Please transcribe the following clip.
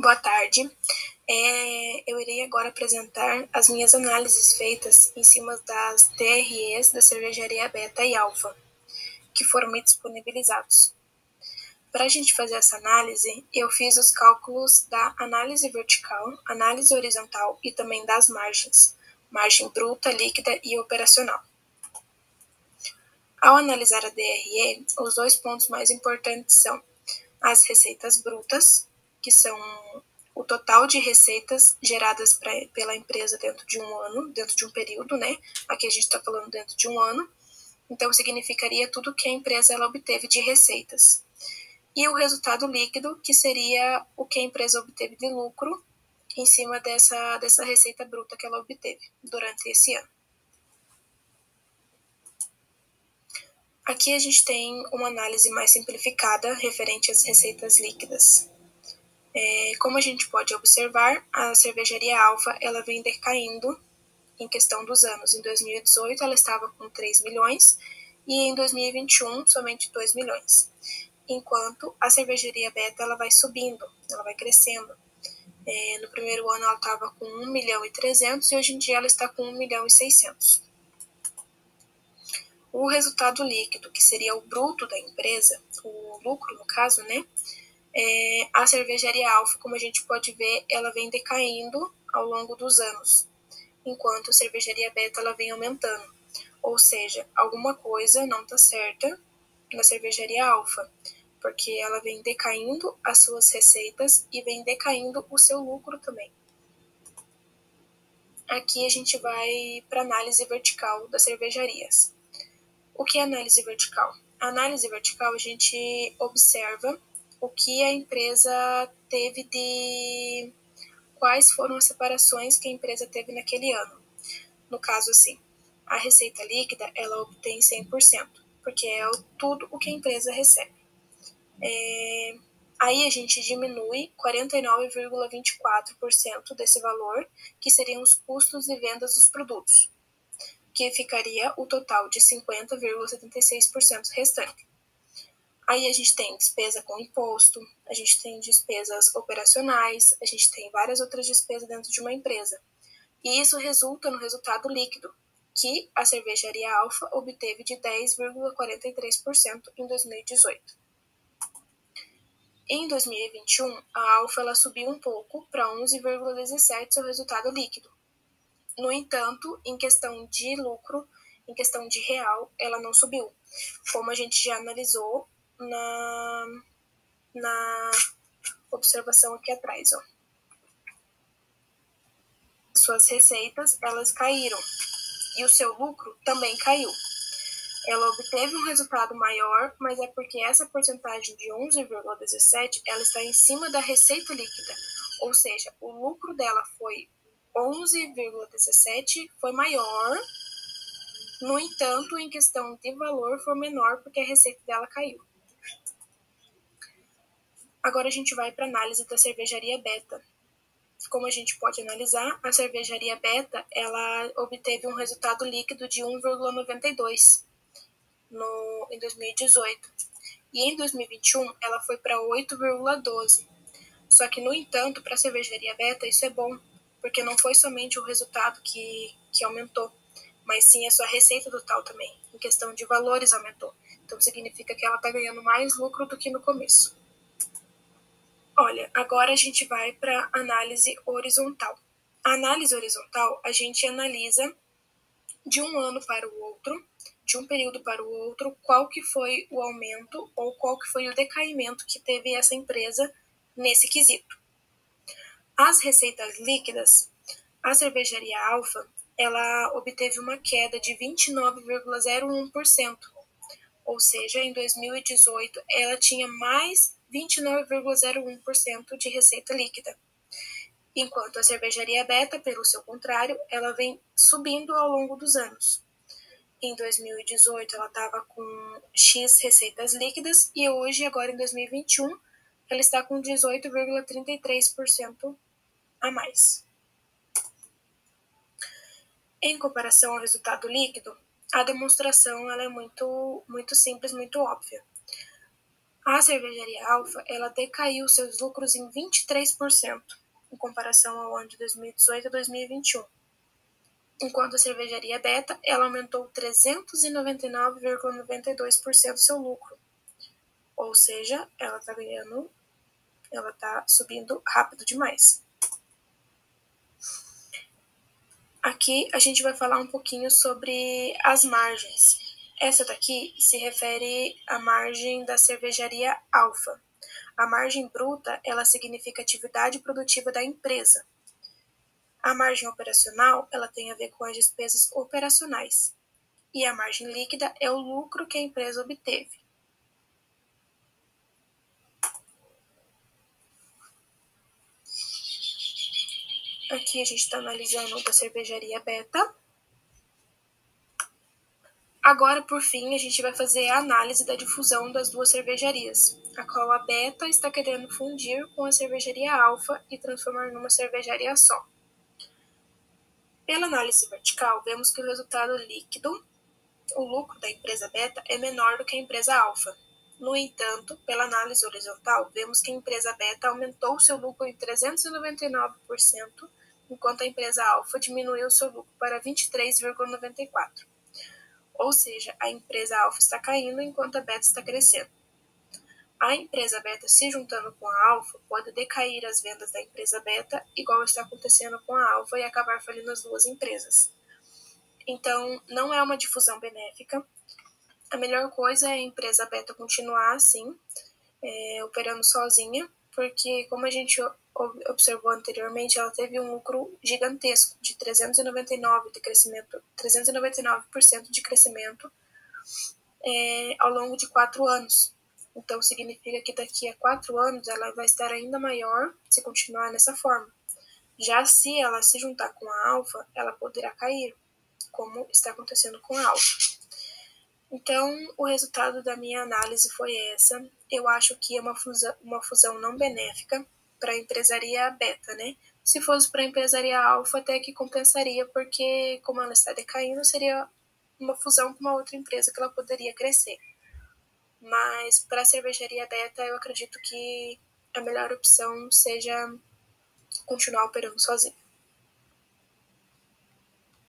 Boa tarde. Eu irei agora apresentar as minhas análises feitas em cima das DREs da cervejaria Beta e Alfa, que foram me disponibilizados. Para a gente fazer essa análise, eu fiz os cálculos da análise vertical, análise horizontal e também das margens, margem bruta, líquida e operacional. Ao analisar a DRE, os dois pontos mais importantes são as receitas brutas, que são o total de receitas geradas pela empresa dentro de um ano, dentro de um período, né? Aqui a gente está falando dentro de um ano. Então, significaria tudo que a empresa ela obteve de receitas. E o resultado líquido, que seria o que a empresa obteve de lucro em cima dessa receita bruta que ela obteve durante esse ano. Aqui a gente tem uma análise mais simplificada referente às receitas líquidas. Como a gente pode observar, a cervejaria Alfa ela vem decaindo em questão dos anos. Em 2018 ela estava com 3 milhões e em 2021 somente 2 milhões. Enquanto a cervejaria Beta ela vai subindo, ela vai crescendo. No primeiro ano ela estava com 1 milhão e 300 e hoje em dia ela está com 1 milhão e 600. O resultado líquido, que seria o bruto da empresa, o lucro no caso, né? A cervejaria Alfa, como a gente pode ver, ela vem decaindo ao longo dos anos, enquanto a cervejaria Beta ela vem aumentando. Ou seja, alguma coisa não está certa na cervejaria Alfa, porque ela vem decaindo as suas receitas e vem decaindo o seu lucro também. Aqui a gente vai para a análise vertical das cervejarias. O que é análise vertical? A análise vertical a gente observa o que a empresa teve de... quais foram as separações que a empresa teve naquele ano. No caso, assim, a receita líquida, ela obtém 100%, porque é tudo o que a empresa recebe. Aí a gente diminui 49,24% desse valor, que seriam os custos de vendas dos produtos, que ficaria o total de 50,76% restante. Aí a gente tem despesa com imposto, a gente tem despesas operacionais, a gente tem várias outras despesas dentro de uma empresa. E isso resulta no resultado líquido, que a cervejaria Alfa obteve de 10,43% em 2018. Em 2021, a Alfa ela subiu um pouco para 11,17% seu resultado líquido. No entanto, em questão de lucro, em questão de real, ela não subiu, como a gente já analisou na observação aqui atrás. Suas receitas, elas caíram e o seu lucro também caiu. Ela obteve um resultado maior, mas é porque essa porcentagem de 11,17 ela está em cima da receita líquida, ou seja, o lucro dela foi 11,17, foi maior. No entanto, em questão de valor, foi menor porque a receita dela caiu. Agora a gente vai para a análise da cervejaria Beta. Como a gente pode analisar, a cervejaria Beta ela obteve um resultado líquido de 1,92 em 2018. E em 2021 ela foi para 8,12. Só que, no entanto, para a cervejaria Beta isso é bom, porque não foi somente o resultado que aumentou, mas sim a sua receita total também, em questão de valores aumentou. Então significa que ela está ganhando mais lucro do que no começo. Olha, agora a gente vai para a análise horizontal. A análise horizontal, a gente analisa de um ano para o outro, de um período para o outro, qual que foi o aumento ou qual que foi o decaimento que teve essa empresa nesse quesito. As receitas líquidas, a cervejaria Alfa, ela obteve uma queda de 29,01%, ou seja, em 2018 ela tinha mais 29,01% de receita líquida. Enquanto a cervejaria Beta, pelo seu contrário, ela vem subindo ao longo dos anos. Em 2018 ela estava com X receitas líquidas e hoje, agora em 2021, ela está com 18,33% a mais. Em comparação ao resultado líquido, a demonstração ela é muito simples, muito óbvia. A cervejaria Alfa, ela decaiu seus lucros em 23%, em comparação ao ano de 2018 a 2021. Enquanto a cervejaria Beta, ela aumentou 399,92% seu lucro. Ou seja, ela está subindo rápido demais. Aqui a gente vai falar um pouquinho sobre as margens. Essa daqui se refere à margem da cervejaria Alfa. A margem bruta, ela significa atividade produtiva da empresa. A margem operacional, ela tem a ver com as despesas operacionais. E a margem líquida é o lucro que a empresa obteve. Aqui a gente está analisando da cervejaria Beta. Agora, por fim, a gente vai fazer a análise da difusão das duas cervejarias, a qual a Beta está querendo fundir com a cervejaria Alfa e transformar numa cervejaria só. Pela análise vertical, vemos que o resultado líquido, o lucro da empresa Beta, é menor do que a empresa Alfa. No entanto, pela análise horizontal, vemos que a empresa Beta aumentou seu lucro em 399%, enquanto a empresa Alfa diminuiu seu lucro para 23,94%. Ou seja, a empresa Alfa está caindo enquanto a Beta está crescendo. A empresa Beta se juntando com a Alfa pode decair as vendas da empresa Beta, igual está acontecendo com a Alfa, e acabar falindo as duas empresas. Então, não é uma difusão benéfica. A melhor coisa é a empresa Beta continuar assim, operando sozinha, porque, como a gente observou anteriormente, ela teve um lucro gigantesco de 399% de crescimento ao longo de 4 anos. Então, significa que daqui a 4 anos ela vai estar ainda maior se continuar nessa forma. Já se ela se juntar com a Alfa, ela poderá cair, como está acontecendo com a Alfa. Então, o resultado da minha análise foi essa. Eu acho que é uma fusão não benéfica para a empresaria Beta, né? Se fosse para a empresaria Alfa, até que compensaria, porque como ela está decaindo, seria uma fusão com uma outra empresa que ela poderia crescer. Mas para a cervejaria Beta, eu acredito que a melhor opção seja continuar operando sozinha.